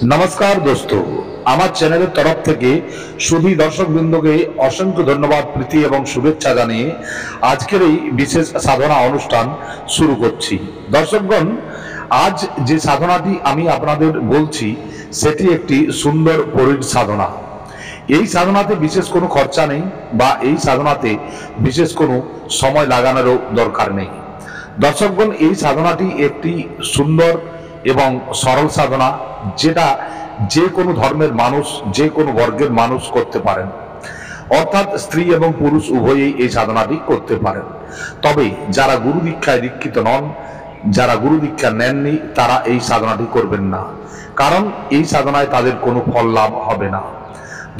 नमस्कार दोस्तों, আমার চ্যানেলের তরফ থেকে সুধী দর্শকবৃন্দকে অসংখ্য ধন্যবাদ, প্রীতি এবং শুভেচ্ছা জানিয়ে আজকের এই বিশেষ সাধনা অনুষ্ঠান শুরু করছি। দর্শকগণ, আজ যে সাধনাটি আমি আপনাদের বলছি সেটি একটি সুন্দর পরীর সাধনা। এই সাধনাতে বিশেষ কোনো খরচা নেই বা এই সাধনাতে বিশেষ কোনো সময় লাগানোরও দরকার নেই। দর্শকগণ, এই সাধনাটি একটি সুন্দর এবং সরল সাধনা, যেটা যে কোনো ধর্মের মানুষ, যে কোনো বর্গের মানুষ করতে পারেন। অর্থাৎ স্ত্রী এবং পুরুষ উভয়েই এই সাধনাটি করতে পারেন। তবে যারা গুরু দীক্ষায় দীক্ষিত নন, যারা গুরু দীক্ষা নেননি, তারা এই সাধনাটি করবেন না, কারণ এই সাধনায় তাদের কোনো ফল লাভ হবে না।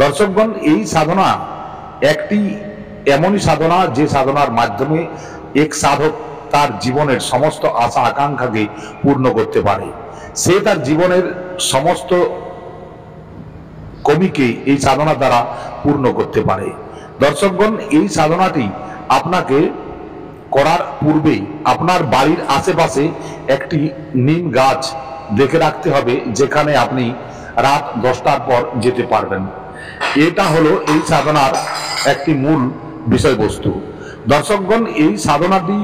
দর্শকগণ, এই সাধনা একটি এমনই সাধনা যে সাধনার মাধ্যমে এক সাধক তার জীবনের সমস্ত আশা আকাঙ্ক্ষাকে পূর্ণ করতে পারে। সে তার জীবনের সমস্ত কমিকে এই সাধনা দ্বারা পূর্ণ করতে পারে। দর্শকগণ, এই সাধনাটি আপনাকে করার পূর্বেই আপনার বাড়ির আশেপাশে একটি নিম গাছ দেখে রাখতে হবে, যেখানে আপনি রাত 10টার পর যেতে পারবেন। এটা হলো এই সাধনার একটি মূল বিষয়বস্তু। দর্শকগণ, এই সাধনাটি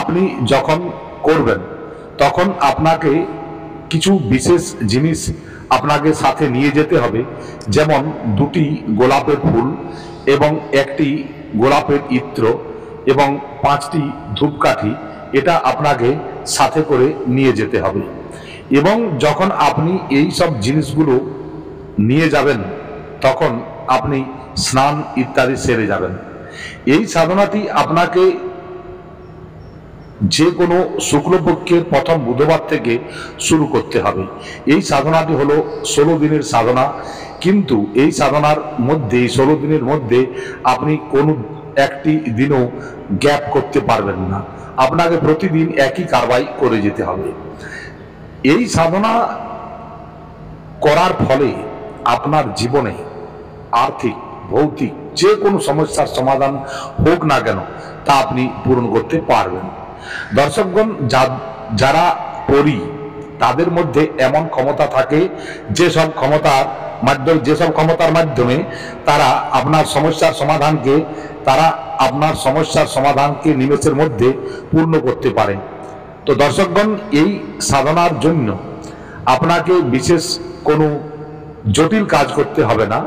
আপনি যখন করবেন তখন আপনাকে কিছু বিশেষ জিনিস আপনাকে সাথে নিয়ে যেতে হবে, যেমন 2টি গোলাপের ফুল এবং একটি গোলাপের ইত্র এবং 5টি ধূপকাঠি। এটা আপনাকে সাথে করে নিয়ে যেতে হবে। এবং যখন আপনি এই সব জিনিসগুলো নিয়ে যাবেন তখন আপনি স্নান ইত্যাদি সেরে যাবেন। এই সাধনাটি আপনাকে যে কোনো শুক্লপক্ষের প্রথম বুধবার থেকে শুরু করতে হবে। এই সাধনাটি হলো 16 দিনের সাধনা, কিন্তু এই সাধনার মধ্যে 16 দিনের মধ্যে আপনি কোনো একটি দিনও গ্যাপ করতে পারবেন না। আপনাকে প্রতিদিন একই কারবাই করে যেতে হবে। এই সাধনা করার ফলে আপনার জীবনে আর্থিক, ভৌতিক যে কোনো সমস্যার সমাধান হোক না কেন, তা আপনি পূরণ করতে পারবেন। দর্শকগণ, যারা পড়ি তাদের মধ্যে এমন ক্ষমতা থাকে যেসব ক্ষমতার মাধ্যমে তারা আপনার সমস্যার সমাধানকে নিমেষের মধ্যে পূর্ণ করতে পারে। তো দর্শকগণ, এই সাধনার জন্য আপনাকে বিশেষ কোনো জটিল কাজ করতে হবে না।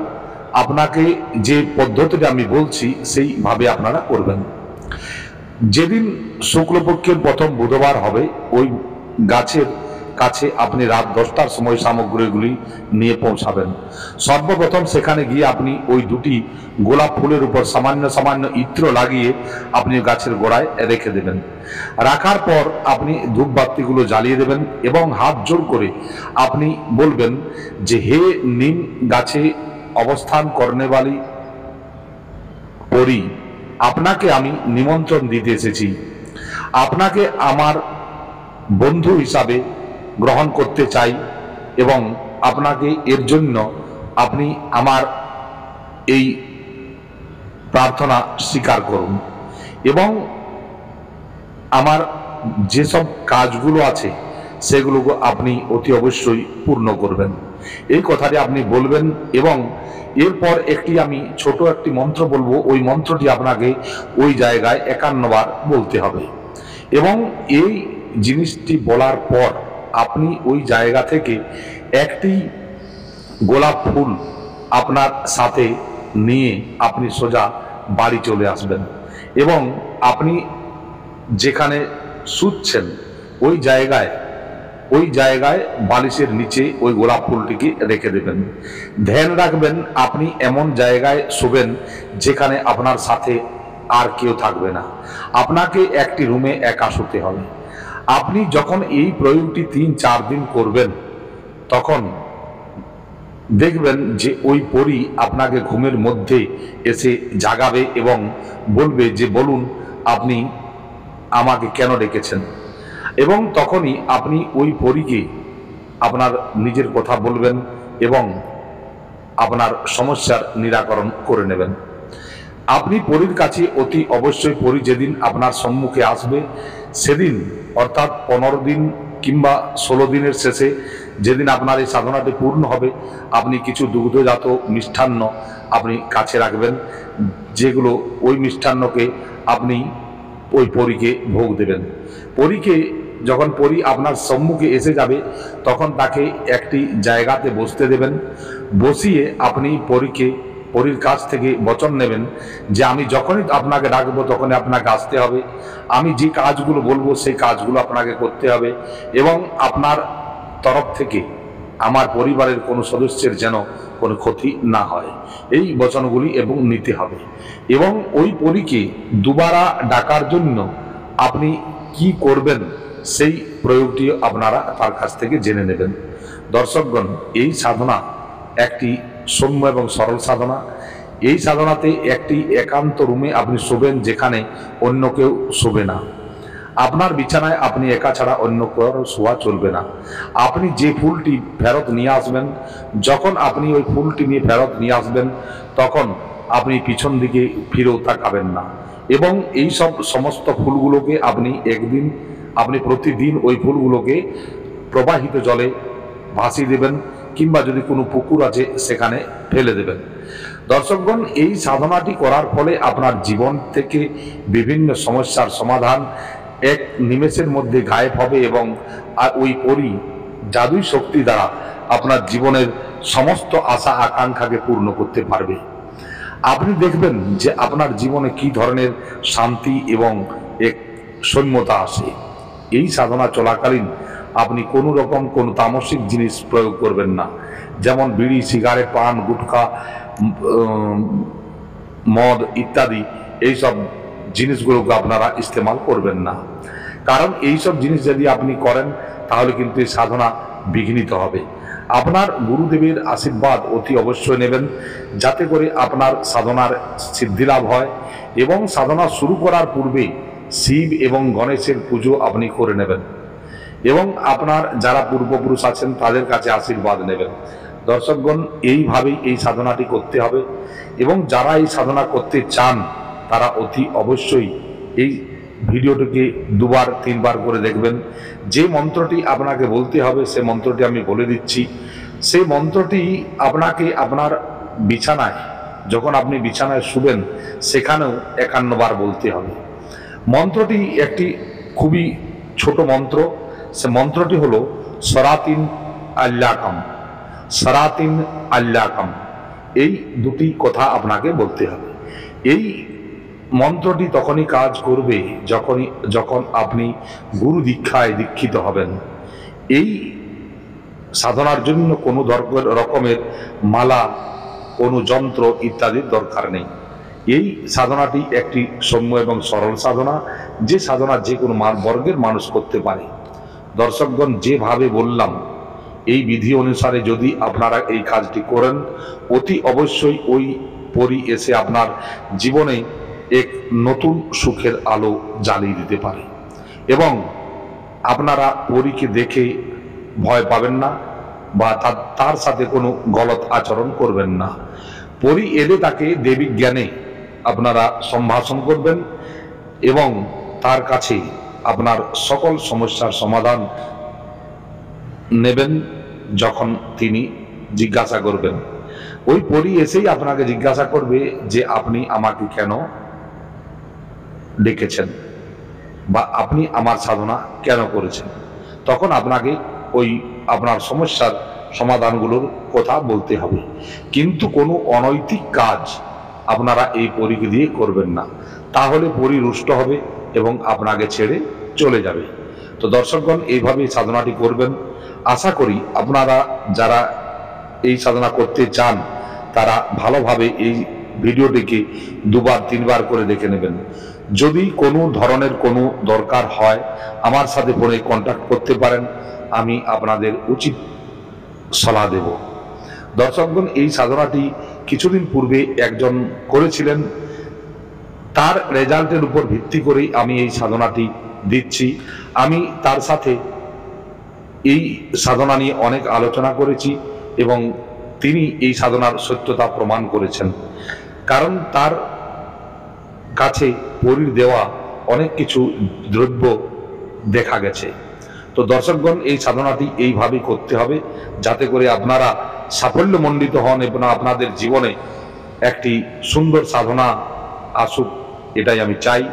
আপনাকে যে পদ্ধতিটা আমি বলছি সেইভাবে আপনারা করবেন। যেদিন শুক্লপক্ষের প্রথম বুধবার হবে, ওই গাছের কাছে আপনি রাত 10টার সময় সামগ্রীগুলি নিয়ে পৌঁছাবেন। সর্বপ্রথম সেখানে গিয়ে আপনি ওই 2টি গোলাপ ফুলের উপর সামান্য সামান্য ইত্র লাগিয়ে আপনি গাছের গোড়ায় রেখে দেবেন। রাখার পর আপনি ধূপবাতিগুলো জ্বালিয়ে দেবেন এবং হাত জোর করে আপনি বলবেন যে, হে নিম গাছে অবস্থান করনেওয়ালি পরী, আপনাকে আমি নিমন্ত্রণ দিতে এসেছি। আপনাকে আমার বন্ধু হিসাবে গ্রহণ করতে চাই এবং আপনাকে এর জন্য আপনি আমার এই প্রার্থনা স্বীকার করুন এবং আমার যেসব কাজগুলো আছে সেগুলো আপনি অতি অবশ্যই পূর্ণ করবেন। এই কথাটি আপনি বলবেন এবং এরপর আমি ছোট একটি মন্ত্র বলবো। ওই মন্ত্রটি আপনাকে ওই জায়গায় 51 বার বলতে হবে এবং এই জিনিসটি বলার পর আপনি ওই জায়গা থেকে একটি গোলাপ ফুল আপনার সাথে নিয়ে আপনি সোজা বাড়ি চলে আসবেন এবং আপনি যেখানে শুচ্ছেন ওই জায়গায় বালিশের নিচে ওই গোলাপ ফুলটিকে রেখে দেবেন। ধ্যান রাখবেন আপনি এমন জায়গায় শুবেন যেখানে আপনার সাথে আর কেউ থাকবে না। আপনাকে একটি রুমে একা শুতে হবে। আপনি যখন এই প্রয়োগটি 3-4 দিন করবেন তখন দেখবেন যে ওই পরী আপনাকে ঘুমের মধ্যে এসে জাগাবে এবং বলবে যে, বলুন আপনি আমাকে কেন ডেকেছেন। এবং তখনই আপনি ওই পরীকে আপনার নিজের কথা বলবেন এবং আপনার সমস্যার নিরাকরণ করে নেবেন। আপনি পরীর কাছে অতি অবশ্যই, পরী যেদিন আপনার সম্মুখে আসবে সেদিন অর্থাৎ 15 দিন কিংবা 16 দিনের শেষে যেদিন আপনার এই সাধনাটি পূর্ণ হবে, আপনি কিছু দুগ্ধজাত মিষ্টান্ন আপনি কাছে রাখবেন, যেগুলো ওই মিষ্টান্নকে আপনি ওই পরীকে ভোগ দেবেন। পরীকে যখন পরী আপনার সম্মুখে এসে যাবে তখন তাকে একটি জায়গাতে বসতে দেবেন। বসিয়ে আপনি পরীর কাছ থেকে বচন নেবেন যে আমি যখনই আপনাকে ডাকবো তখনই আপনাকে আসতে হবে, আমি যে কাজগুলো বলবো সেই কাজগুলো আপনাকে করতে হবে, এবং আপনার তরফ থেকে আমার পরিবারের কোনো সদস্যের যেন কোনো ক্ষতি না হয়, এই বচনগুলি এবং নিতে হবে। এবং ওই পরীকে দুবারা ডাকার জন্য আপনি কি করবেন সেই প্রয়োগটি আপনারা তার কাছ থেকে জেনে নেবেন। দর্শকগণ, এই সাধনা একটি সৌম্য এবং সরল সাধনা। এই সাধনাতে একটি একান্ত রুমে আপনি শোবেন, যেখানে অন্য কেউ শোবে না। আপনার বিছানায় আপনি একা ছাড়া অন্য কারো শোয়া চলবে না। আপনি যে ফুলটি ফেরত নিয়ে আসবেন, যখন আপনি ওই ফুলটি নিয়ে ফেরত নিয়ে আসবেন তখন আপনি পিছন দিকে ফিরেও তাকাবেন না, এবং এই সব সমস্ত ফুলগুলোকে আপনি প্রতিদিন ওই ফুলগুলোকে প্রবাহিত জলে ভাসিয়ে দেবেন, কিংবা যদি কোনো পুকুর আছে সেখানে ফেলে দেবেন। দর্শকগণ, এই সাধনাটি করার ফলে আপনার জীবন থেকে বিভিন্ন সমস্যার সমাধান এক নিমেষের মধ্যে গায়েব হবে, এবং ওই পরী জাদুই শক্তি দ্বারা আপনার জীবনের সমস্ত আশা আকাঙ্ক্ষাকে পূর্ণ করতে পারবে। আপনি দেখবেন যে আপনার জীবনে কি ধরনের শান্তি এবং এক সৌম্যতা আসে। এই সাধনা চলাকালীন আপনি কোনো রকম কোনো তামসিক জিনিস প্রয়োগ করবেন না, যেমন বিড়ি, সিগারেট, পান, গুটখা, মদ ইত্যাদি এইসব জিনিসগুলোকে আপনারা ইস্তেমাল করবেন না। কারণ এইসব জিনিস যদি আপনি করেন তাহলে কিন্তু এই সাধনা বিঘ্নিত হবে। আপনার গুরুদেবের আশীর্বাদ অতি অবশ্যই নেবেন, যাতে করে আপনার সাধনার সিদ্ধি লাভ হয়। এবং সাধনা শুরু করার পূর্বে শিব এবং গণেশের পুজো আপনি করে নেবেন, এবং আপনার যারা পূর্বপুরুষ আছেন তাদের কাছে আশীর্বাদ নেবেন। দর্শকগণ, এইভাবেই এই সাধনাটি করতে হবে, এবং যারা এই সাধনা করতে চান তারা অতি অবশ্যই এই ভিডিওটিকে 2বার 3বার করে দেখবেন। যে মন্ত্রটি আপনাকে বলতে হবে সে মন্ত্রটি আমি বলে দিচ্ছি। সেই মন্ত্রটি আপনাকে আপনার বিছানায়, যখন আপনি বিছানায় শুবেন সেখানেও 51 বার বলতে হবে। মন্ত্রটি একটি খুবই ছোট মন্ত্র। সে মন্ত্রটি হলো সরাতিন আল্লাকাম, সরাতিন আল্লাকাম। এই দুটি কথা আপনাকে বলতে হবে। এই মন্ত্রটি তখনই কাজ করবে যখন আপনি গুরু দীক্ষিত হবেন। এই সাধনার জন্য কোনো রকমের মালা, কোনো যন্ত্র ইত্যাদির দরকার নেই। এই সাধনাটি একটি সৌম্য এবং সরল সাধনা, যে সাধনা যে কোনো বর্গের মানুষ করতে পারে। দর্শকগণ, যেভাবে বললাম এই বিধি অনুসারে যদি আপনারা এই কাজটি করেন, অতি অবশ্যই ওই পরী এসে আপনার জীবনে এক নতুন সুখের আলো জ্বালিয়ে দিতে পারে, এবং আপনারা পরীকে দেখে ভয় পাবেন না বা তার সাথে কোনো গলত আচরণ করবেন না। পরী এলে তাকে দেবী জ্ঞানে আপনারা সম্ভাষণ করবেন, এবং তার কাছে আপনার সকল সমস্যার সমাধান নেবেন। যখন তিনি জিজ্ঞাসা করবেন, ওই পরী এসেই আপনাকে জিজ্ঞাসা করবে যে আপনি আমাকে কেন ডেকেছেন, বা আপনি আমার সাধনা কেন করেছেন। তখন আপনাকে ওই আপনার সমস্যার সমাধানগুলোর কথা বলতে হবে। কিন্তু কোনো অনৈতিক কাজ আপনারা এই পরীকে দিয়ে করবেন না, তাহলে পরী রুষ্ট হবে এবং আপনাকে ছেড়ে চলে যাবে। তো দর্শকগণ, এইভাবে সাধনাটি করবেন। আশা করি আপনারা যারা এই সাধনা করতে চান তারা ভালোভাবে এই ভিডিওটিকে 2বার 3বার করে দেখে নেবেন। যদি কোনো ধরনের কোনো দরকার হয় আমার সাথে ফোনে কন্ট্যাক্ট করতে পারেন, আমি আপনাদের উচিত সলাহ দেব। দর্শকগণ, এই সাধনাটি কিছুদিন পূর্বে একজন করেছিলেন, তার রেজাল্টের উপর ভিত্তি করেই আমি এই সাধনাটি দিচ্ছি। আমি তার সাথে এই সাধনা নিয়ে অনেক আলোচনা করেছি, এবং তিনি এই সাধনার সত্যতা প্রমাণ করেছেন। কারণ তার কাছে পরীর দেওয়া অনেক কিছু দ্রব্য দেখা গেছে। তো দর্শকগণ, এই সাধনাটি এইভাবেই করতে হবে যাতে করে আপনারা সাফল্যমণ্ডিত হন এবং আপনাদের জীবনে একটি সুন্দর সাধনা আসুক, এটাই আমি চাই।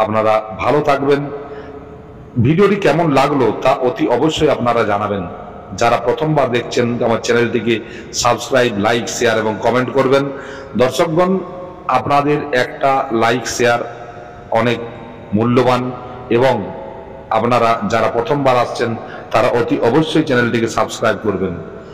আপনারা ভালো থাকবেন। ভিডিওটি কেমন লাগলো তা অতি অবশ্যই আপনারা জানাবেন। যারা প্রথমবার দেখছেন আমার চ্যানেলটিকে সাবস্ক্রাইব, লাইক, শেয়ার এবং কমেন্ট করবেন। দর্শকগণ, আপনাদের একটা লাইক শেয়ার অনেক মূল্যবান, এবং আপনারা যারা প্রথমবার আসছেন তারা অতি অবশ্যই চ্যানেলটিকে সাবস্ক্রাইব করবেন।